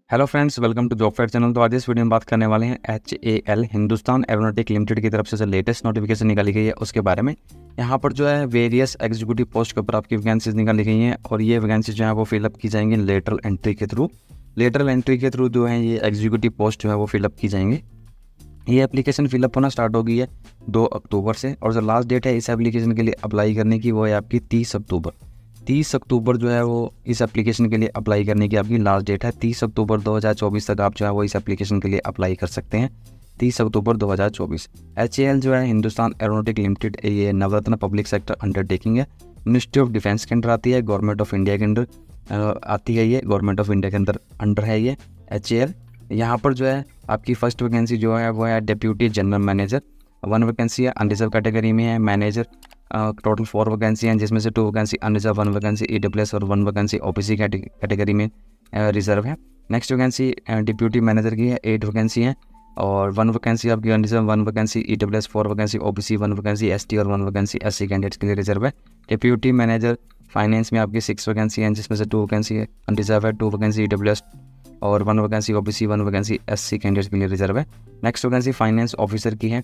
Hello friends, welcome to job fair channel. तो आज इस वीडियो में बात करने वाले हैं HAL हिंदुस्तान एरोनॉटिक लिमिटेड की तरफ से जो लेटेस्ट नोटिफिकेशन निकाली गई है उसके बारे में। यहाँ पर जो है वेरियस एग्जीक्यूटिव पोस्ट के ऊपर आपकी वैकेंसीज निकाली गई हैं और ये वैकेंसी जो है वो फिलअप की जाएंगी लेटरल एंट्री के थ्रू। लेटरल एंट्री के थ्रू जो है ये एग्जीक्यूटिव पोस्ट जो है वो फिलअप की जाएंगी। ये एप्लीकेशन फिलअप होना स्टार्ट हो गई है 2 अक्टूबर से और जो लास्ट डेट है इस एप्लीकेशन के लिए अप्लाई करने की वो है आपकी 30 अक्टूबर। 30 अक्टूबर जो है वो इस एप्लीकेशन के लिए अप्लाई करने की आपकी लास्ट डेट है। 30 अक्टूबर 2024 तक आप जो है वो इस एप्लीकेशन के लिए अप्लाई कर सकते हैं। 30 अक्टूबर 2024। HAL जो है हिंदुस्तान एरोनॉटिक लिमिटेड, ये नवरत्न पब्लिक सेक्टर अंडरटेकिंग है। मिनिस्ट्री ऑफ डिफेंस के अंडर आती है, गवर्नमेंट ऑफ इंडिया के अंडर आती है। ये गवर्नमेंट ऑफ इंडिया के अंडर है ये HAL। यहाँ पर जो है आपकी फर्स्ट वैकेंसी जो है वो है डिप्यूटी जनरल मैनेजर। 1 वैकेंसी है अनरिजर्व कैटेगरी में है। मैनेजर टोटल 4 वैकेंसी हैं जिसमें से 2 वैकेंसी अनरिजर्व, 1 वैकेंसी EWS और 1 वैकेंसी OBC कैटेगरी में रिजर्व है। नेक्स्ट वैकेंसी डिप्यूटी मैनेजर की है, 8 वैकेंसी हैं और 1 वैकेंसी आपकी unreserve, 1 vacancy EWS, 4 vacancy OBC, 1 vacancy ST और 1 वैकेंसी SC कैंडिडेट्स के लिए रिजर्व है। डिप्यूटी मैनेजर फाइनेंस में आपकी 6 वैकेंसी हैं जिसमें से 2 वैकेंसी अनरिजर्व है, 2 वैकेंसी EWS और 1 vacancy OBC, 1 vacancy SC candidates के लिए रिजर्व है। नेक्स्ट वैकेंसी फाइनेंस ऑफिसर की है,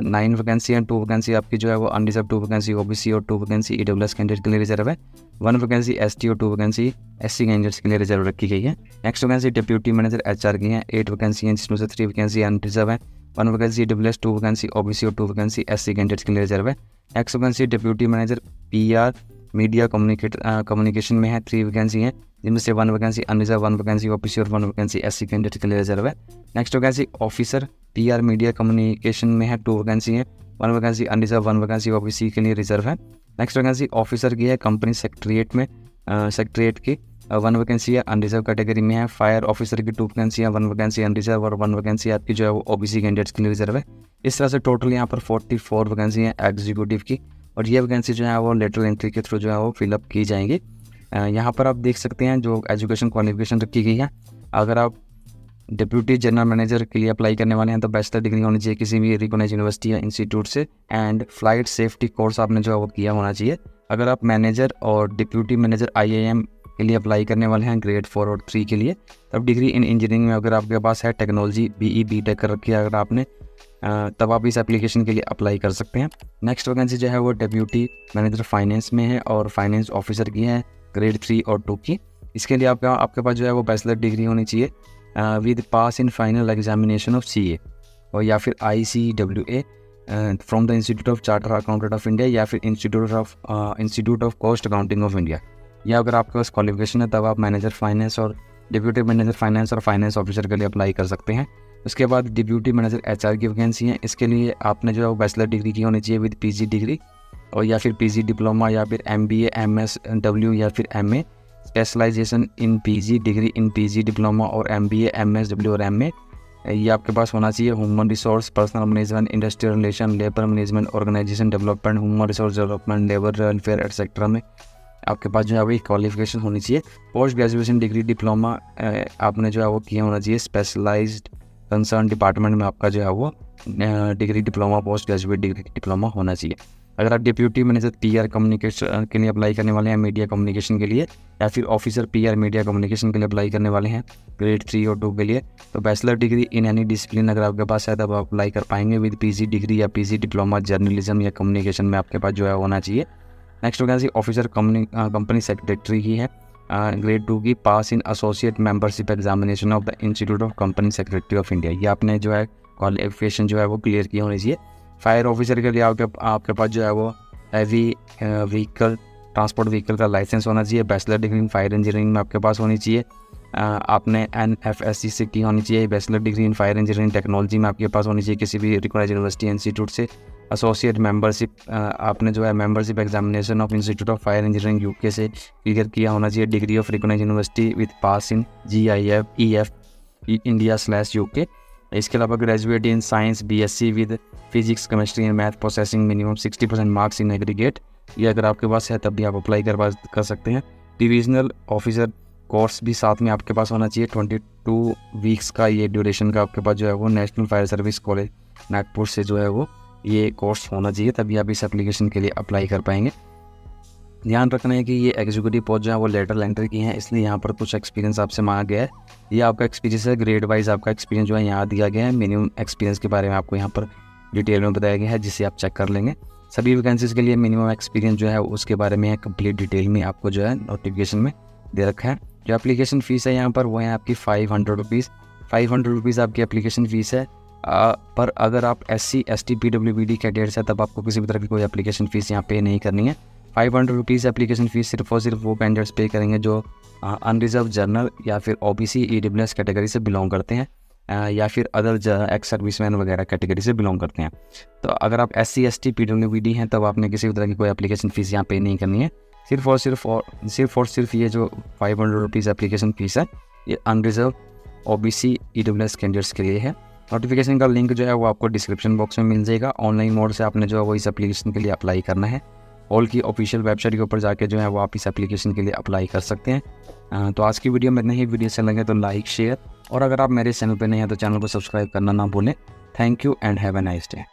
9 वैकेंसी हैं, 2 वैकेंसी आपकी जो है वो अनरिजर्व, 2 वैकेंसी OBC और 2 वैकेंसी EWS कैंडिडेट के लिए रिजर्व है। 1 वैकेंसी ST और 2 वैकेंसी SC कैंडिडेट्स के लिए रिजर्व रखी गई है। Next vacancy deputy manager HR की है, 8 वैकेंसी हैं जिसमें से 3 वैकेंसी अनरिजर्व है, 1 वैकेंसी EWS, 2 वैकेंसी OBC और 2 वैकेंसी SC कैंडिडेट्स के लिए रिजर्व है। Next vacancy deputy manager PR media communication में है, 3 वैकेंसी हैं जिनमें से 1 वैकेंसी अनरिजर्व, 1 वैकेंसी OBC और 1 वैकेंसी SC कैंडिडेट के लिए रिजर्व है। Next vacancy officer PR media communication में है, 2 वैकेंसी हैं, 1 वैकेंसी अनरिजर्व, 1 वैकेंसी OBC के लिए रिजर्व है। नेक्स्ट वैकेंसी ऑफिसर की है कंपनी सेक्रेटरीट में, सेक्रेटरीट की 1 वैकेंसी है अनरिजर्व कैटेगरी में है। फायर ऑफिसर की 2 वैकेंसी है, 1 वैकेंसी अनरिजर्व और 1 वैकेंसी आपकी जो है वो OBC कैंडिडेट्स के लिए रिजर्व है। इस तरह से टोटल यहाँ पर 44 वैकेंसी हैं एग्जीक्यूटिव की और ये वैकेंसी जो है वो लेटरल एंट्री के थ्रू जो है वो फिलअप की जाएंगी। यहाँ पर आप देख सकते हैं जो एजुकेशन क्वालिफिकेशन रखी गई है। अगर आप डिप्यूटी जनरल मैनेजर के लिए अप्लाई करने वाले हैं तो बैचलर डिग्री होनी चाहिए किसी भी रिकॉग्नाइज्ड यूनिवर्सिटी या इंस्टीट्यूट से एंड फ्लाइट सेफ्टी कोर्स आपने जो है वो किया होना चाहिए। अगर आप मैनेजर और डिप्यूटी मैनेजर IIM के लिए अप्लाई करने वाले हैं ग्रेड 4 और 3 के लिए, तब डिग्री इन इंजीनियरिंग में अगर आपके पास है, टेक्नोलॉजी BE BTech कर रखी है अगर आपने, तब आप इस एप्लीकेशन के लिए अप्लाई कर सकते हैं। नेक्स्ट वैकेंसी जो है वो डिप्यूटी मैनेजर फाइनेंस में है और फाइनेंस ऑफिसर की है ग्रेड 3 और 2 की। इसके लिए आपके पास जो है वो बैचलर डिग्री होनी चाहिए with pass in final examination of CA और या फिर ICWA from the institute of charter accountant of India या फिर institute of cost accounting of India. या अगर आपके पास क्वालिफिकेशन है तब आप मैनेजर फाइनेंस और डिप्यूटी मैनेजर फाइनेंस और फाइनेंस ऑफिसर के लिए अप्लाई कर सकते हैं। उसके बाद डिप्यूटी मैनेजर HR की वैकेंसी है। इसके लिए आपने जो है वो बैचलर डिग्री की होनी चाहिए विद PG डिग्री और या फिर PG डिप्लोमा या फिर MBA MSW या फिर MA specialization in PG degree in PG diploma और MBA MSW और MA ये आपके पास होना चाहिए। Human resource, personal management, industrial relation, labour management, organization development, human resource development, labour welfare etcetera में आपके पास जो है वही क्वालिफिकेशन होनी चाहिए। पोस्ट ग्रेजुएशन डिग्री डिप्लोमा आपने जो है वो किया होना चाहिए। स्पेशलाइज्ड कंसर्न डिपार्टमेंट में आपका जो है वो degree diploma, post graduate degree diploma होना चाहिए। अगर आप डिप्यूटी मैनेजर PR कम्युनिकेशन के लिए अप्लाई करने वाले हैं, मीडिया कम्युनिकेशन के लिए या फिर ऑफिसर PR मीडिया कम्युनिकेशन के लिए अप्लाई करने वाले हैं ग्रेड 3 और 2 के लिए, तो bachelor degree in any discipline अगर आपके पास है तब आप अप्लाई कर पाएंगे विद PG डिग्री या PG डिप्लोमा जर्नलिज्म या कम्युनिकेशन में आपके पास जो है होना चाहिए। Next vacancy officer company secretary की है ग्रेड 2 की, pass in associate membership examination of the institute of company secretary of India. ये आपने जो है क्वालिफिकेशन जो है वो क्लियर की होनी चाहिए। फायर ऑफिसर के लिए आपके पास जो है वो हैवी व्हीकल, ट्रांसपोर्ट व्हीकल का लाइसेंस होना चाहिए। Bachelor degree in fire engineering में आपके पास होनी चाहिए। आपने NFSC से की होनी चाहिए। Bachelor degree in fire engineering technology में आपके पास होनी चाहिए किसी भी रिकॉग्नाइज्ड यूनिवर्सिटी इंस्टीट्यूट से। एसोसिएट मेंबरशिप आपने जो है membership examination of institute of fire engineering UK से क्लियर किया होना चाहिए। Degree of recognized university with pass in GIF EF India/UK। इसके अलावा graduate in science BSc with physics, chemistry and math processing, minimum 60% marks in aggregate. ये अगर आपके पास है तब भी आप अप्लाई कर सकते हैं। डिविजनल ऑफिसर कोर्स भी साथ में आपके पास होना चाहिए। 22 वीक्स का ये ड्यूरेशन का आपके पास जो है वो national fire service college Nagpur से जो है वो ये कोर्स होना चाहिए, तभी आप इस एप्लीकेशन के लिए अप्लाई कर पाएंगे। ध्यान रखना है कि ये एग्जीक्यूटिव पोस्ट जो है वो लेटर एंट्री की है, इसलिए यहाँ पर कुछ एक्सपीरियंस आपसे मांगा गया है। ये आपका एक्सपीरियंस है, ग्रेड वाइज आपका एक्सपीरियंस जो है यहाँ दिया गया है। मिनिमम एक्सपीरियंस के बारे में आपको यहाँ पर डिटेल में बताया गया है, जिसे आप चेक कर लेंगे। सभी वैकेंसीज़ के लिए मिनिमम एक्सपीरियंस जो है उसके बारे में कंप्लीट डिटेल में आपको जो है नोटिफिकेशन में दे रखा है। जो एप्लीकेशन फ़ीस है यहाँ पर वो है आपकी 500 रुपीज़। 500 रुपीज़ आपकी एप्लीकेशन फ़ीस है। पर अगर आप SC ST PWBD कैंडिडेट्स है तब आपको किसी भी तरह की कोई एप्लीकेशन फ़ीस यहाँ पे नहीं करनी है। 500 रुपीज़ एप्लीकेशन फ़ीस सिर्फ और सिर्फ वो कैंडिडेट्स पे करेंगे जो अनरिजर्व जनरल या फिर OBC EWS कैटेगरी से बिलोंग करते हैं, या फिर अदर एक्स सर्विसमैन वगैरह कैटेगरी से बिलोंग करते हैं। तो अगर आप SC ST PWBD हैं तब आपने किसी भी तरह की कोई एप्लीकेशन फ़ीस यहाँ पे नहीं करनी है। सिर्फ और सिर्फ ये जो 500 रुपीज़ एप्लीकेशन फ़ीस है ये अनरिजर्व OBC EWS कैंडिडेट्स के लिए है। नोटिफिकेशन का लिंक जो है वो आपको डिस्क्रिप्शन बॉक्स में मिल जाएगा। ऑनलाइन मोड से आपने जो है वो इस एप्लीकेशन के लिए अप्लाई करना है। हॉल की ऑफिशियल वेबसाइट के ऊपर जाके जो है वो आप इस एप्लीकेशन के लिए अप्लाई कर सकते हैं। तो आज की वीडियो में इतना ही। वीडियो अच्छा लगे तो लाइक शेयर, और अगर आप मेरे चैनल पर नहीं हैं तो चैनल को सब्सक्राइब करना ना भूलें। Thank you and have a nice day.